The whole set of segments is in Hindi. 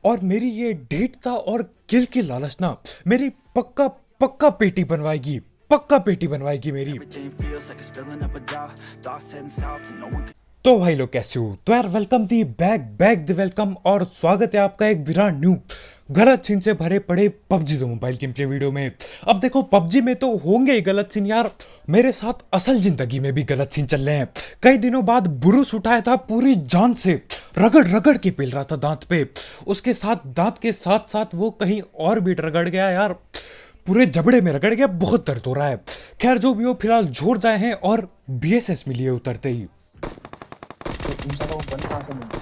और मेरी ये ढीठता और किल की लालच ना मेरी पक्का पक्का पेटी बनवाएगी, पक्का पेटी बनवाएगी मेरी। Everything feels like it's filling up a doubt. Thoughts heading south and no one can. तो भाई लोग कैसे हो? तो यार welcome the back back the welcome और स्वागत है आपका एक ब्रांड न्यू गलत सीन से भरे पड़े पबजी दो मोबाइल गेम प्ले वीडियो में। अब देखो पबजी में तो होंगे ही गलत सीन यार, मेरे साथ असल जिंदगी में भी गलत सीन चल रहे हैं। कई दिनों बाद बुरुस उठाया था पूरी जान से, रगड़ रगड़ के पेल रहा था दांत पे, उसके साथ दांत के साथ साथ वो कहीं और भी रगड़ गया यार, पूरे जबड़े में रगड़ गया, बहुत दर्द हो रहा है। खैर जो भी हो फिलहाल जोर जाए हैं और बीएसएस मिली है उतरते ही। तो इंशाल्लाह वो बंद कहाँ से मिले।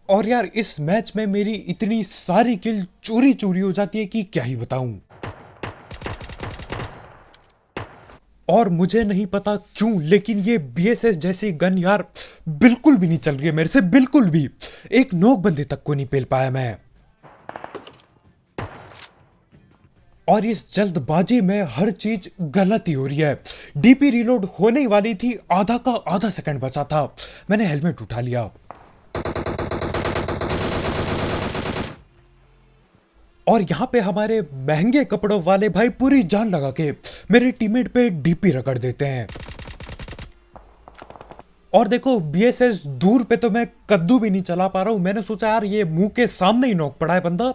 और यार इस मैच में मेरी इतनी सारी किल चोरी चोरी हो जाती है कि क्या ही बताऊं। और मुझे नहीं पता क्यों लेकिन ये बीएसएस जैसी गन यार बिल्कुल भी नहीं चल रही है मेरे से, बिल्कुल भी। एक नोक बंदे तक को नहीं पेल पाया मैं। और इस जल्दबाजी में हर चीज गलत ही हो रही है। डीपी रीलोड होने ही वाली थी, आधा का आधा सेकंड बचा था, मैंने हेलमेट उठा लिया। और यहां पे हमारे महंगे कपड़ों वाले भाई पूरी जान लगा के मेरे टीममेट पे डीपी रगड़ देते हैं। और देखो बीएसएस दूर पे तो मैं कद्दू भी नहीं चला पा रहा हूं। मैंने सोचा यार ये मुंह के सामने ही नॉक पड़ा है बंदा,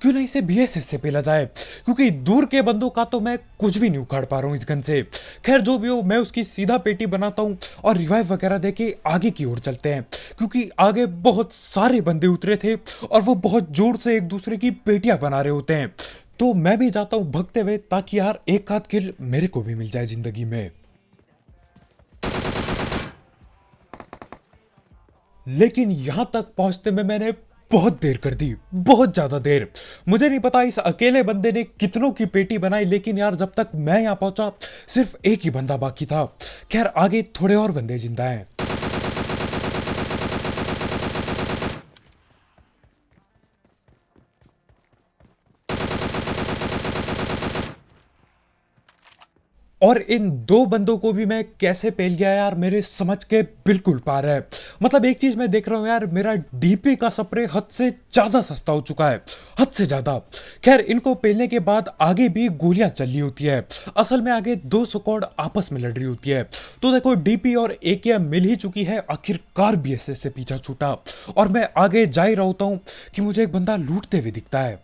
क्यों नहीं इसे बीएसएस से पेला जाए, क्योंकि दूर के बंदों का तो मैं कुछ भी नहीं उखाड़ पा रहा हूं इस गन से। खैर जो भी हो मैं उसकी सीधा पेटी बनाता हूं और रिवाइव वगैरह देके आगे की ओर चलते हैं, क्योंकि आगे बहुत सारे बंदे उतरे थे और वो बहुत जोर से एक दूसरे की पेटियां बना रहे होते हैं। तो मैं भी जाता हूं भगते हुए ताकि यार एक आध किल मेरे को भी मिल जाए जिंदगी में। लेकिन यहां तक पहुंचते में मैंने बहुत देर कर दी, बहुत ज्यादा देर। मुझे नहीं पता इस अकेले बंदे ने कितनों की पेटी बनाई, लेकिन यार जब तक मैं यहां पहुंचा सिर्फ एक ही बंदा बाकी था। खैर आगे थोड़े और बंदे जिंदा हैं। और इन दो बंदों को भी मैं कैसे पेल गया यार मेरे समझ के बिल्कुल पार है। मतलब एक चीज मैं देख रहा हूं यार, मेरा डीपी का स्प्रे हद से ज्यादा सस्ता हो चुका है, हद से ज्यादा। खैर इनको पेलने के बाद आगे भी गोलियां चल रही होती है, असल में आगे दो स्क्वाड आपस में लड़ रही होती है। तो देखो डीपी और एकेएम मिल ही चुकी है, आखिरकार बीएसएस से पीछा छूटा और मैं आगे जा ही रहा होता हूं कि मुझे एक बंदा लूटते हुए दिखता है।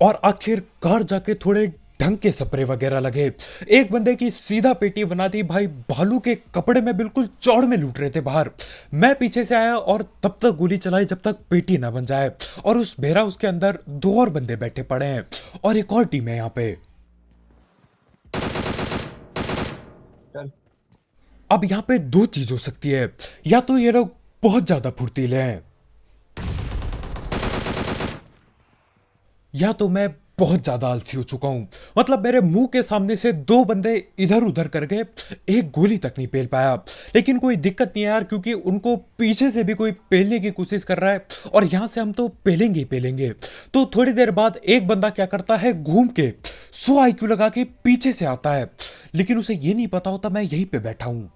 और आखिरकार जाके थोड़े ढंग के स्प्रे वगैरह लगे। एक बंदे की सीधा पेटी बना दी भाई, भालू के कपड़े में बिल्कुल चौड़ में लूट रहे थे बाहर। मैं पीछे से आया और तब तक गोली चलाई जब तक पेटी ना बन जाए। और उस बेरा उसके अंदर दो और बंदे बैठे पड़े हैं और एक और टीम है यहाँ पे। चल अब यहाँ पे दो चीज हो सकती है, या तो ये लोग बहुत ज्यादा फुर्तीले हैं या तो मैं बहुत ज्यादा आलसी हो चुका हूं। मतलब मेरे मुंह के सामने से दो बंदे इधर उधर कर गए, एक गोली तक नहीं पेल पाया। लेकिन कोई दिक्कत नहीं है यार, क्योंकि उनको पीछे से भी कोई पेलने की कोशिश कर रहा है और यहां से हम तो पेलेंगे ही पेलेंगे। तो थोड़ी देर बाद एक बंदा क्या करता है, घूम के 100 आईक्यू लगा के पीछे से आता है, लेकिन उसे ये नहीं पता होता मैं यहीं पे बैठा हूं।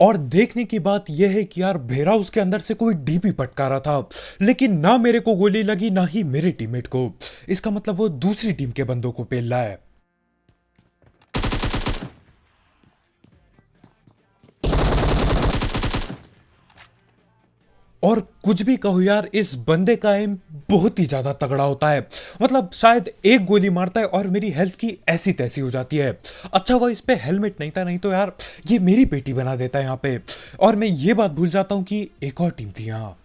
और देखने की बात यह है कि यार भेरा उसके अंदर से कोई डीपी पटका रहा था, लेकिन ना मेरे को गोली लगी ना ही मेरे टीममेट को। इसका मतलब वो दूसरी टीम के बंदों को पेल रहा है। और कुछ भी कहो यार इस बंदे का एम बहुत ही ज्यादा तगड़ा होता है। मतलब शायद एक गोली मारता है और मेरी हेल्थ की ऐसी तैसी हो जाती है। अच्छा वो इस पे हेलमेट नहीं था, नहीं तो यार ये मेरी पेटी बना देता है यहाँ पे। और मैं ये बात भूल जाता हूँ कि एक और टीम थी यहाँ।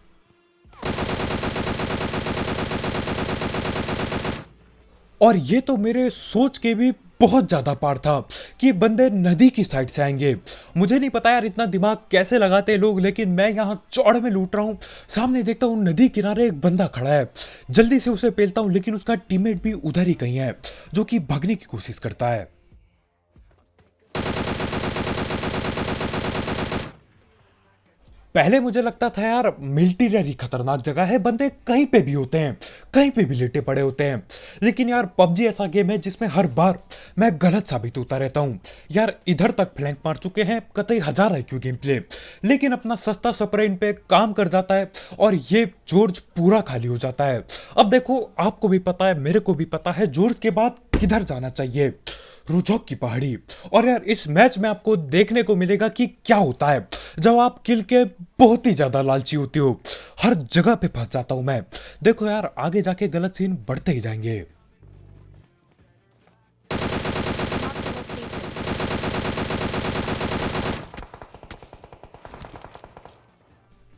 और ये तो मेरे सोच के भी बहुत ज्यादा पार था कि बंदे नदी की साइड से आएंगे। मुझे नहीं पता यार इतना दिमाग कैसे लगाते हैं लोग, लेकिन मैं यहाँ चौड़ में लूट रहा हूँ, सामने देखता हूँ नदी किनारे एक बंदा खड़ा है। जल्दी से उसे पेलता हूँ, लेकिन उसका टीममेट भी उधर ही कहीं है जो कि भागने की कोशिश करता है। पहले मुझे लगता था यार मिलिट्री खतरनाक जगह है, बंदे कहीं पे भी होते हैं, कहीं पे भी लेटे पड़े होते हैं। लेकिन यार पबजी ऐसा गेम है जिसमें हर बार मैं गलत साबित होता रहता हूँ। यार इधर तक फ्लैंक मार चुके हैं, कतई 1000 IQ गेम प्ले, लेकिन अपना सस्ता स्प्रे इन पे काम कर जाता है और ये जॉर्ज पूरा खाली हो जाता है। अब देखो आपको भी पता है, मेरे को भी पता है जॉर्ज के बाद किधर जाना चाहिए, रुझौक की पहाड़ी। और यार इस मैच में आपको देखने को मिलेगा कि क्या होता है जब आप किल के बहुत ही ज्यादा लालची होते हो। हर जगह पे फंस जाता हूं मैं। देखो यार आगे जाके गलत सीन बढ़ते ही जाएंगे।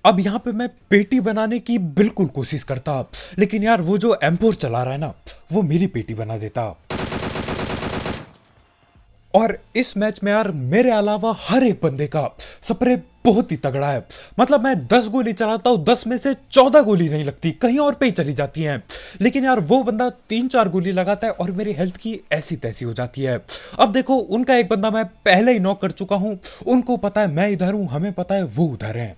अब यहाँ पे मैं पेटी बनाने की बिल्कुल कोशिश करता, लेकिन यार वो जो M4 चला रहा है ना, वो मेरी पेटी बना देता। और इस मैच में यार मेरे अलावा हर एक बंदे का स्प्रे बहुत ही तगड़ा है। मतलब मैं 10 गोली चलाता हूँ, 10 में से 14 गोली नहीं लगती, कहीं और पे ही चली जाती हैं। लेकिन यार वो बंदा 3-4 गोली लगाता है और मेरी हेल्थ की ऐसी तैसी हो जाती है। अब देखो उनका एक बंदा मैं पहले ही नॉक कर चुका हूँ, उनको पता है मैं इधर हूँ, हमें पता है वो उधर है।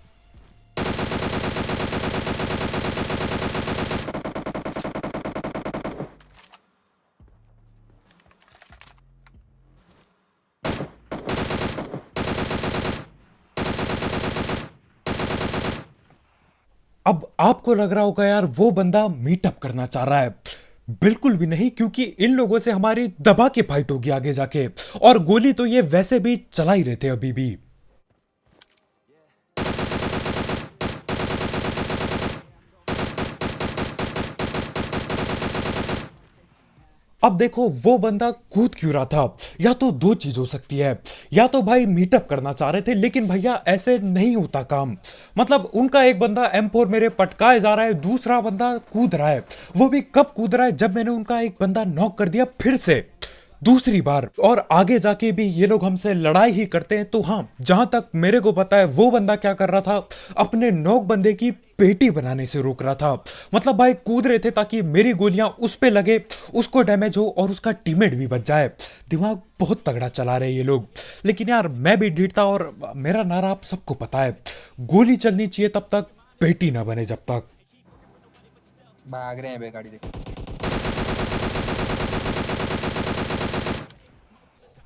अब आपको लग रहा होगा यार वो बंदा मीटअप करना चाह रहा है। बिल्कुल भी नहीं, क्योंकि इन लोगों से हमारी दबा के फाइट होगी आगे जाके, और गोली तो ये वैसे भी चला ही रहे थे अभी भी। अब देखो वो बंदा कूद क्यों रहा था, या तो दो चीज हो सकती है, या तो भाई मीटअप करना चाह रहे थे, लेकिन भैया ऐसे नहीं होता काम। मतलब उनका एक बंदा M4 मेरे पटकाए जा रहा है, दूसरा बंदा कूद रहा है, वो भी कब कूद रहा है जब मैंने उनका एक बंदा नॉक कर दिया फिर से दूसरी बार। और आगे जाके भी ये लोग हमसे लड़ाई ही करते हैं। तो हाँ, जहां तक मेरे को पता है वो बंदा क्या कर रहा था, अपने नॉक बंदे की पेटी बनाने से रोक रहा था। मतलब भाई कूद रहे थे ताकि मेरी गोलियां उस पे लगे, उसको डैमेज हो और उसका टीममेट भी बच जाए। दिमाग बहुत तगड़ा चला रहे ये लोग। लेकिन यार मैं भी ढीठ था, और मेरा नारा आप सबको पता है, गोली चलनी चाहिए तब तक, पेटी ना बने जब तक। भाग रहे हैं बे गाड़ी देख।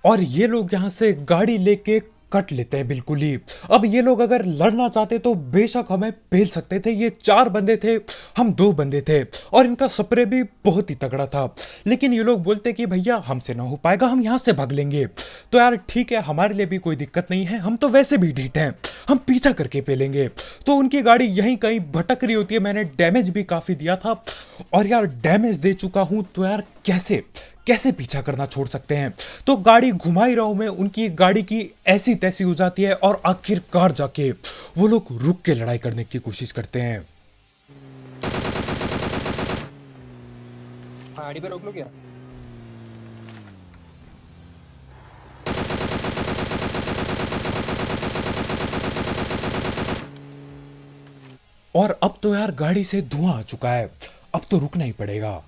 और ये लोग यहाँ से गाड़ी लेके कट लेते हैं बिल्कुल ही। अब ये लोग अगर लड़ना चाहते तो बेशक हमें पेल सकते थे। ये 4 बंदे थे, हम 2 बंदे थे, और इनका स्प्रे भी बहुत ही तगड़ा था। लेकिन ये लोग बोलते कि भैया हमसे ना हो पाएगा, हम यहाँ से भाग लेंगे। तो यार ठीक है, हमारे लिए भी कोई दिक्कत नहीं है, हम तो वैसे भी ढीठ हैं, हम पीछा करके पेलेंगे। तो उनकी गाड़ी यहीं कहीं भटक रही होती है। मैंने डैमेज भी काफी दिया था, और यार डैमेज दे चुका हूं तो यार कैसे कैसे पीछा करना छोड़ सकते हैं। तो गाड़ी घुमा ही रहा हूं मैं, उनकी गाड़ी की ऐसी तैसी हो जाती है, और आखिरकार जाके वो लोग रुक के लड़ाई करने की कोशिश करते हैं। पहाड़ी पे रोक लो क्या? और अब तो यार गाड़ी से धुआं आ चुका है, अब तो रुकना ही पड़ेगा।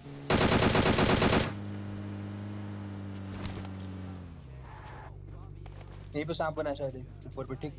यहीं पे सांप बना शायद ऊपर पे, ठीक।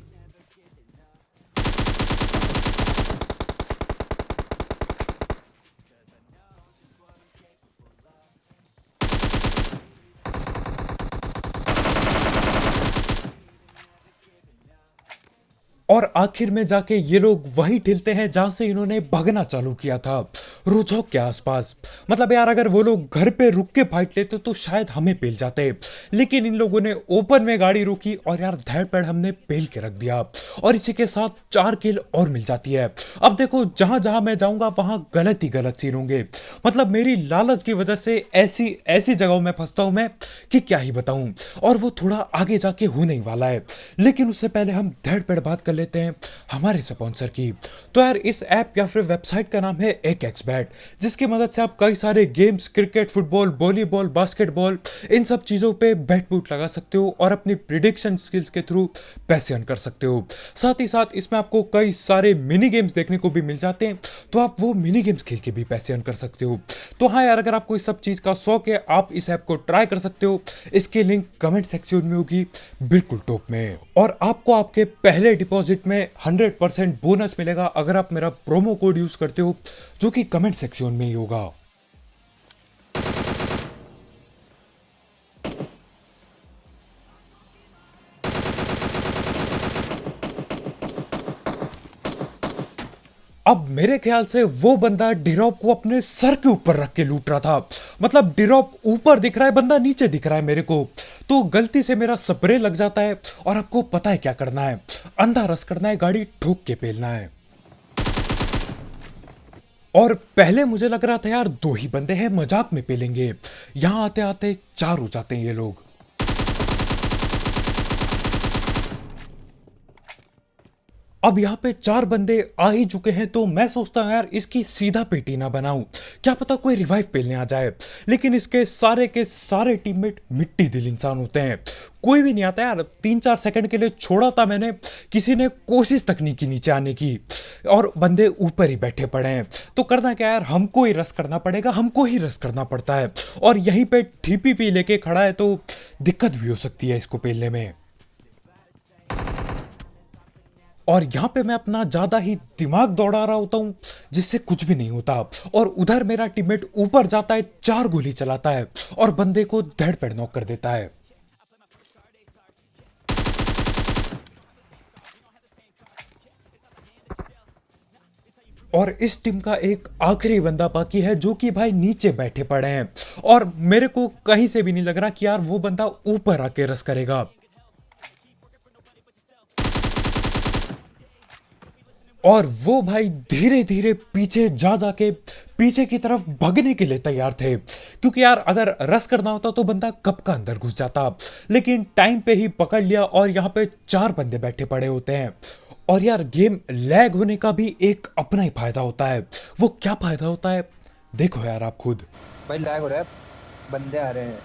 और आखिर में जाके ये लोग वहीं ठिलते हैं जहां से इन्होंने भागना चालू किया था, रोजौक के आसपास। मतलब यार अगर वो लोग घर पे रुक के फाइट लेते तो शायद हमें पेल जाते, लेकिन इन लोगों ने ओपन में गाड़ी रोकी, और यार धैड़ पैड़ हमने पेल के रख दिया, और इसी के साथ 4 किल और मिल जाती है। अब देखो जहां जहां मैं जाऊंगा वहां गलत ही गलत सीन होंगे। मतलब मेरी लालच की वजह से ऐसी ऐसी जगहों में फंसता हूं मैं कि क्या ही बताऊं, और वो थोड़ा आगे जाके होने ही वाला है। लेकिन उससे पहले हम धैड़ पैड़ बात कर लेते हैं हमारे स्पॉन्सर की। तो यार इस ऐप या फिर वेबसाइट का नाम है 1xbet। बैट, जिसकी मदद से आप कई सारे games, cricket, football, volleyball, basketball, इन सब चीज़ों पे बैट बूट लगा सकते हो और अपनी प्रिडिक्शन स्किल्स के थ्रू पैसे अर्न कर सकते हो। साथ ही साथ इसमें आपको कई सारे मिनी गेम्स देखने को भी मिल जाते हैं, तो आप वो मिनी गेम्स खेल के भी पैसे अर्न कर सकते हो। तो हाँ यार, अगर आपको इस सब चीज़ का शौक है, आप इस ऐप को ट्राई कर सकते हो। इसकी लिंक कमेंट सेक्शन में होगी, बिल्कुल टॉप में। और आपको आपके पहले डिपॉजिट में 100% बोनस मिलेगा अगर आप मेरा प्रोमो कोड यूज करते हो, जो कि कमेंट सेक्शन में ही होगा। अब मेरे ख्याल से वो बंदा डिरॉप को अपने सर के ऊपर रख के लूट रहा था। मतलब डिरॉप ऊपर दिख रहा है, बंदा नीचे दिख रहा है मेरे को। तो गलती से मेरा स्प्रे लग जाता है और आपको पता है क्या करना है, अंधा रस करना है, गाड़ी ठोक के पेलना है। और पहले मुझे लग रहा था यार 2 ही बंदे हैं, मजाक में पेलेंगे। यहां आते आते 4 हो जाते हैं ये लोग। अब यहाँ पे 4 बंदे आ ही चुके हैं, तो मैं सोचता हूँ यार इसकी सीधा पेटी ना बनाऊं, क्या पता कोई रिवाइव पेलने आ जाए। लेकिन इसके सारे के सारे टीममेट मिट्टी दिल इंसान होते हैं, कोई भी नहीं आता यार। 3-4 सेकंड के लिए छोड़ा था मैंने, किसी ने कोशिश तक नहीं की नीचे आने की, और बंदे ऊपर ही बैठे पड़े हैं। तो करना क्या यार, हमको ही रस करना पड़ेगा, हमको ही रस करना पड़ता है। और यहीं पे TPP लेके खड़ा है, तो दिक्कत भी हो सकती है इसको पेलने में। और यहाँ पे मैं अपना ज्यादा ही दिमाग दौड़ा रहा होता हूँ, जिससे कुछ भी नहीं होता। और उधर मेरा टीममेट ऊपर जाता है, 4 गोली चलाता है और बंदे को धड़ पेड़ नॉक कर देता है। और इस टीम का एक आखिरी बंदा बाकी है, जो कि भाई नीचे बैठे पड़े हैं। और मेरे को कहीं से भी नहीं लग रहा कि यार वो बंदा ऊपर आके रस करेगा। और वो भाई धीरे धीरे पीछे जा जाके पीछे की तरफ भागने के लिए तैयार थे, क्योंकि यार अगर रस करना होता तो बंदा कब का अंदर घुस जाता। लेकिन टाइम पे ही पकड़ लिया, और यहाँ पे 4 बंदे बैठे पड़े होते हैं। और यार गेम लैग होने का भी एक अपना ही फायदा होता है। वो क्या फायदा होता है, देखो यार आप खुद। भाई लैग हो रहा है, बंदे आ रहे हैं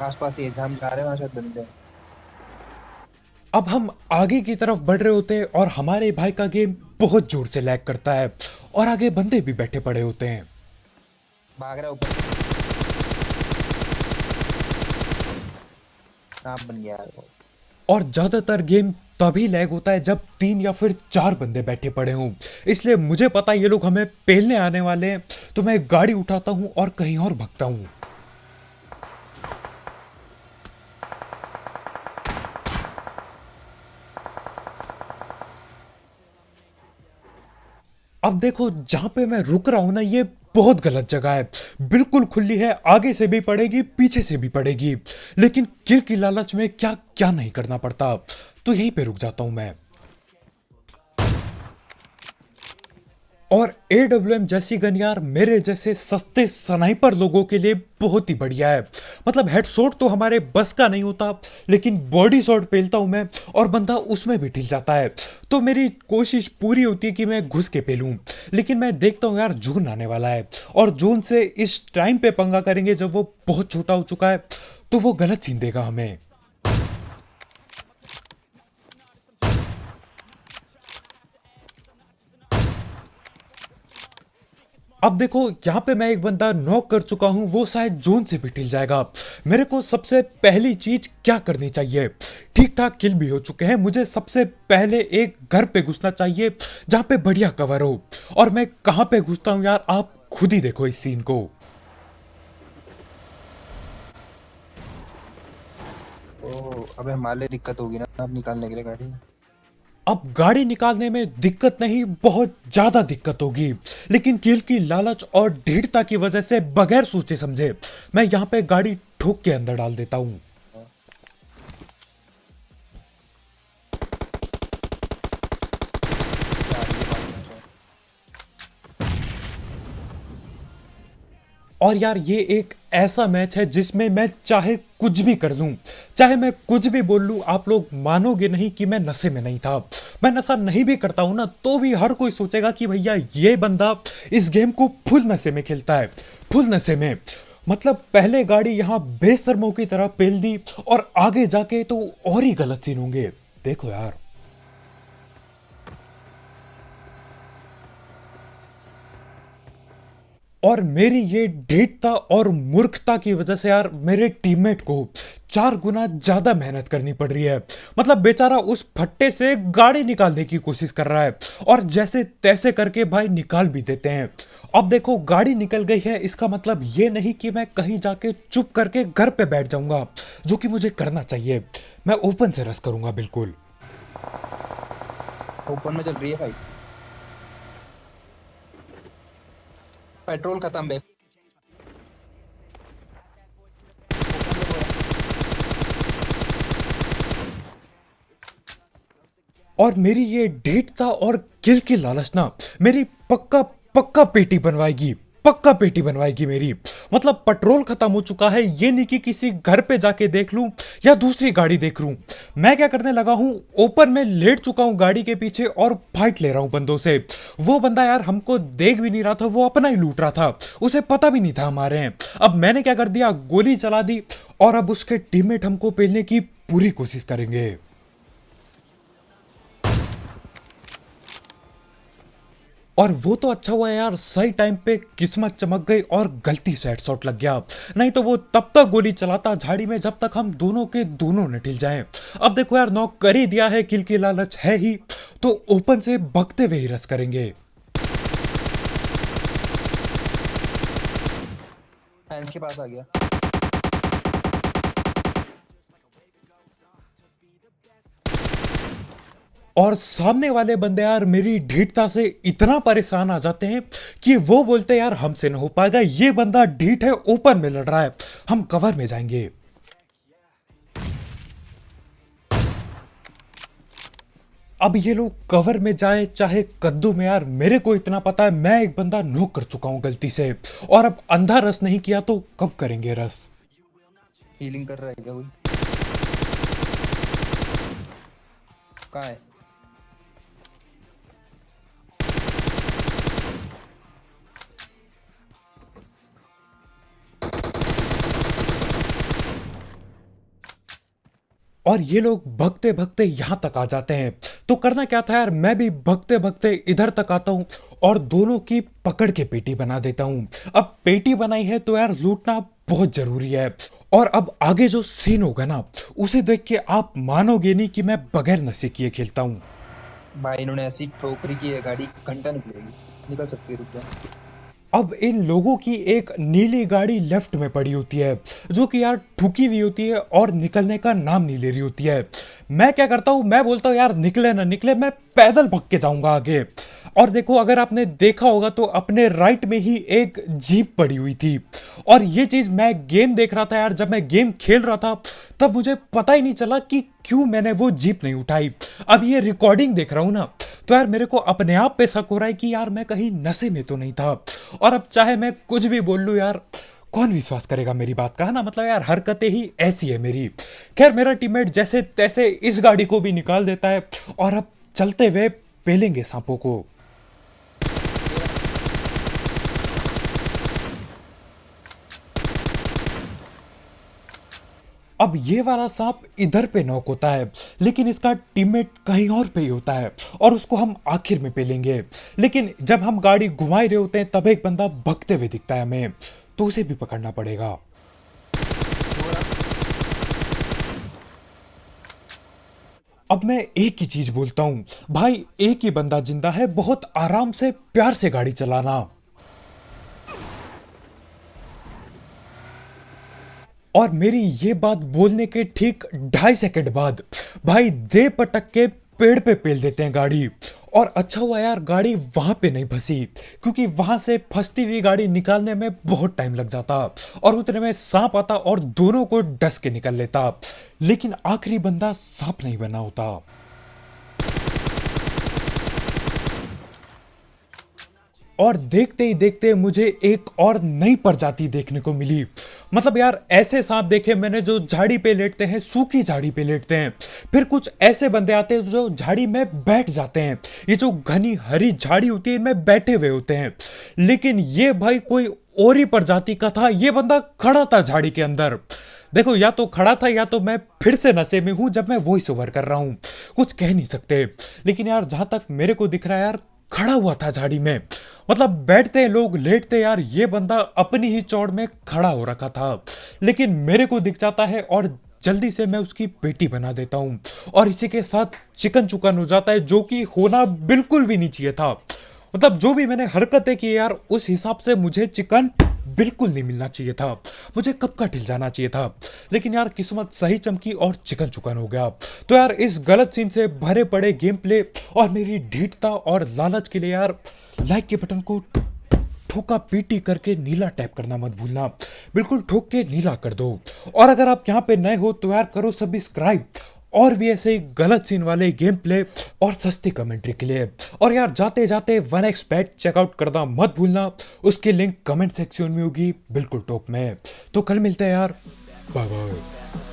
आसपास, ये जहाँ हम जा रहे हैं वहाँ शायद बंदे हैं। अब हम आगे की तरफ बढ़ रहे होते हैं और हमारे भाई का गेम बहुत जोर से लैग करता है, और आगे बंदे भी बैठे पड़े होते हैं। भाग रहा है ऊपर, सांप बन गया है वो। और ज्यादातर गेम तभी लैग होता है जब 3 या फिर 4 बंदे बैठे पड़े हों। इसलिए मुझे पता है ये लोग हमें पेलने आने वाले हैं, तो मैं गाड़ी उठाता हूं और कहीं और भागता हूं। अब देखो, जहां पे मैं रुक रहा हूं ना, ये बहुत गलत जगह है। बिल्कुल खुली है, आगे से भी पड़ेगी, पीछे से भी पड़ेगी। लेकिन किल की लालच में क्या क्या नहीं करना पड़ता, तो यहीं पे रुक जाता हूं मैं। और AWM जैसी गन यार मेरे जैसे सस्ते स्नाइपर लोगों के लिए बहुत ही बढ़िया है। मतलब हेडशॉट तो हमारे बस का नहीं होता, लेकिन बॉडी शॉट पेलता हूं मैं, और बंदा उसमें भी ढिल जाता है। तो मेरी कोशिश पूरी होती है कि मैं घुस के पेलूं, लेकिन मैं देखता हूं यार जून आने वाला है, और जून से इस टाइम पे पंगा करेंगे जब वो बहुत छोटा हो चुका है, तो वो गलत सीन देगा हमें। अब देखो, यहाँ पे मैं एक बंदा नॉक कर चुका हूँ, वो शायद जोन से भी टिल जाएगा। मेरे को सबसे पहली चीज क्या करनी चाहिए, ठीक ठाक किल भी हो चुके हैं, मुझे सबसे पहले एक घर पे घुसना चाहिए जहाँ पे बढ़िया कवर हो। और मैं कहाँ पे घुसता हूँ यार, आप खुद ही देखो इस सीन को। तो अबे हमारे लिए दिक्कत होगी ना अब निकालने के लिए गाड़ी। अब गाड़ी निकालने में दिक्कत नहीं, बहुत ज्यादा दिक्कत होगी। लेकिन किल की लालच और ढीठता की वजह से बगैर सोचे समझे मैं यहाँ पे गाड़ी ठोक के अंदर डाल देता हूँ। और यार ये एक ऐसा मैच है जिसमें मैं चाहे कुछ भी कर दूं, चाहे मैं कुछ भी बोल लूं, आप लोग मानोगे नहीं कि मैं नशे में नहीं था। मैं नशा नहीं भी करता हूं ना तो भी हर कोई सोचेगा कि भैया ये बंदा इस गेम को फुल नशे में खेलता है, फुल नशे में। मतलब पहले गाड़ी यहां बेशर्मों की तरह पेल दी और आगे जाके तो और ही गलत सीन होंगे। देखो यार, और मेरी ये ढीठता और मूर्खता की वजह से यार मेरे टीममेट को 4 गुना ज्यादा मेहनत करनी पड़ रही है। मतलब बेचारा उस फट्टे से गाड़ी निकालने की कोशिश कर रहा है और जैसे तैसे करके भाई निकाल भी देते हैं। अब देखो गाड़ी निकल गई है, इसका मतलब ये नहीं कि मैं कहीं जाके चुप करके घर पे बैठ जाऊंगा, जो कि मुझे करना चाहिए। मैं ओपन से रस करूंगा बिल्कुल। ओपन में चल रही है भाई, पेट्रोल खत्म बे। और मेरी ये ढीठता और किल की लालच ना मेरी पक्का पक्का पेटी बनवाएगी, पक्का पेटी बनवाएगी मेरी। मतलब पेट्रोल खत्म हो चुका है, ये नहीं कि किसी घर पे जाके देख लूं या दूसरी गाड़ी देख लूं। मैं क्या करने लगा हूं, ओपन में लेट चुका हूं गाड़ी के पीछे और फाइट ले रहा हूं बंदों से। वो बंदा यार हमको देख भी नहीं रहा था, वो अपना ही लूट रहा था, उसे पता भी नहीं था हमारे हैं। अब मैंने क्या कर दिया, गोली चला दी और अब उसके टीममेट हमको पेलने की पूरी कोशिश करेंगे। और वो तो अच्छा हुआ यार, सही टाइम पे किस्मत चमक गई और गलती से हेडशॉट लग गया, नहीं तो वो तब तक गोली चलाता झाड़ी में जब तक हम दोनों के दोनों न ढिल जाएं। अब देखो यार, नॉक कर ही दिया है, किल की लालच है ही तो ओपन से भगते हुए ही रस करेंगे। फैंस के पास आ गया। और सामने वाले बंदे यार मेरी ढीठता से इतना परेशान आ जाते हैं कि वो बोलते यार हमसे न हो पाएगा, ये बंदा ढीठ है, ओपन में लड़ रहा है, हम कवर में जाएंगे। अब ये लोग कवर में जाए चाहे कद्दू में, यार मेरे को इतना पता है मैं एक बंदा नॉक कर चुका हूं गलती से, और अब अंधा रस नहीं किया तो कब करेंगे रस। हीलिंग कर रहा है क्या कोई? कहाँ है? और ये लोग भगते भगते यहां तक आ जाते हैं, तो करना क्या था यार, मैं भी भगते भगते इधर तक आता हूं और दोनों की पकड़ के पेटी बना देता हूं। अब पेटी बनाई है तो यार लूटना बहुत जरूरी है। और अब आगे जो सीन होगा ना उसे देख के आप मानोगे नहीं कि मैं बगैर नशे किए खेलता हूं। भाई इन्होंने ऐसी ठोकरी की है, गाड़ी घंटा निकलेगी, निकल सकती है, रुक जा। अब इन लोगों की एक नीली गाड़ी लेफ्ट में पड़ी होती है जो कि यार ठुकी हुई होती है और निकलने का नाम नहीं ले रही होती है। मैं क्या करता हूं, मैं बोलता हूं यार निकले ना निकले, मैं पैदल भाग के जाऊंगा आगे। और देखो अगर आपने देखा होगा तो अपने राइट में ही एक जीप पड़ी हुई थी, और ये चीज मैं गेम देख रहा था यार, जब मैं गेम खेल रहा था तब मुझे पता ही नहीं चला कि क्यों मैंने वो जीप नहीं उठाई। अब ये रिकॉर्डिंग देख रहा हूं ना तो यार मेरे को अपने आप पे शक हो रहा है कि यार मैं कहीं नशे में तो नहीं था। और अब चाहे मैं कुछ भी बोल लूं यार, कौन विश्वास करेगा मेरी बात का, है ना। मतलब यार हरकतें ही ऐसी है मेरी। खैर मेरा टीममेट जैसे तैसे इस गाड़ी को भी निकाल देता है और अब चलते हुए पेलेंगे सांपों को। अब ये वाला सांप इधर पे नॉक होता है लेकिन इसका टीममेट कहीं और पे ही होता है और उसको हम आखिर में पेलेंगे। लेकिन जब हम गाड़ी घुमा ही रहे होते हैं तब एक बंदा भगते हुए दिखता है हमें, तो उसे भी पकड़ना पड़ेगा। अब मैं एक ही चीज बोलता हूं भाई, एक ही बंदा जिंदा है, बहुत आराम से प्यार से गाड़ी चलाना। और मेरी ये बात बोलने के ठीक 2.5 सेकंड बाद भाई दे पटक के पेड़ पे पेल देते हैं गाड़ी। और अच्छा हुआ यार गाड़ी वहां पे नहीं फंसी, क्योंकि वहां से फंसती हुई गाड़ी निकालने में बहुत टाइम लग जाता और उतने में सांप आता और दोनों को डस के निकल लेता। लेकिन आखिरी बंदा सांप नहीं बना होता। और देखते ही देखते मुझे एक और नई प्रजाति देखने को मिली। मतलब यार ऐसे सांप देखे मैंने जो झाड़ी पे लेटते हैं, सूखी झाड़ी पे लेटते हैं। फिर कुछ ऐसे बंदे आते हैं जो झाड़ी में बैठ जाते हैं, ये जो घनी हरी झाड़ी होती है इनमें बैठे हुए होते हैं। लेकिन ये भाई कोई और ही प्रजाति का था, ये बंदा खड़ा था झाड़ी के अंदर। देखो या तो खड़ा था या तो मैं फिर से नशे में हूं जब मैं वॉइस ओवर कर रहा हूं, कुछ कह नहीं सकते। लेकिन यार जहां तक मेरे को दिख रहा है यार, खड़ा हुआ था झाड़ी में। मतलब बैठते हैं लोग, लेटते यार, ये बंदा अपनी ही चौड़ में खड़ा हो रखा था। लेकिन मेरे को दिख जाता है और जल्दी से मैं उसकी पेटी बना देता हूं और इसी के साथ चिकन चुकन हो जाता है, जो कि होना बिल्कुल भी नहीं चाहिए था। मतलब जो भी मैंने हरकतें की यार, उस हिसाब से मुझे चिकन बिल्कुल नहीं मिलना चाहिए था, मुझे कब का ढिल जाना चाहिए था। लेकिन यार किस्मत सही चमकी और चिकन चुकन हो गया। तो यार इस गलत सीन से भरे पड़े गेम प्ले और मेरी ढीठता और लालच के लिए यार लाइक के बटन को ठोका पीटी करके नीला टैप करना मत भूलना, बिल्कुल ठोक के नीला कर दो। और अगर आप यहाँ पे नए हो तो यार करो सब्सक्राइब, और भी ऐसे ही गलत सीन वाले गेम प्ले और सस्ती कमेंट्री के लिए। और यार जाते जाते 1x बैट चेकआउट करना मत भूलना, उसकी लिंक कमेंट सेक्शन में होगी बिल्कुल टॉप में। तो कल मिलते हैं यार, बाय बाय।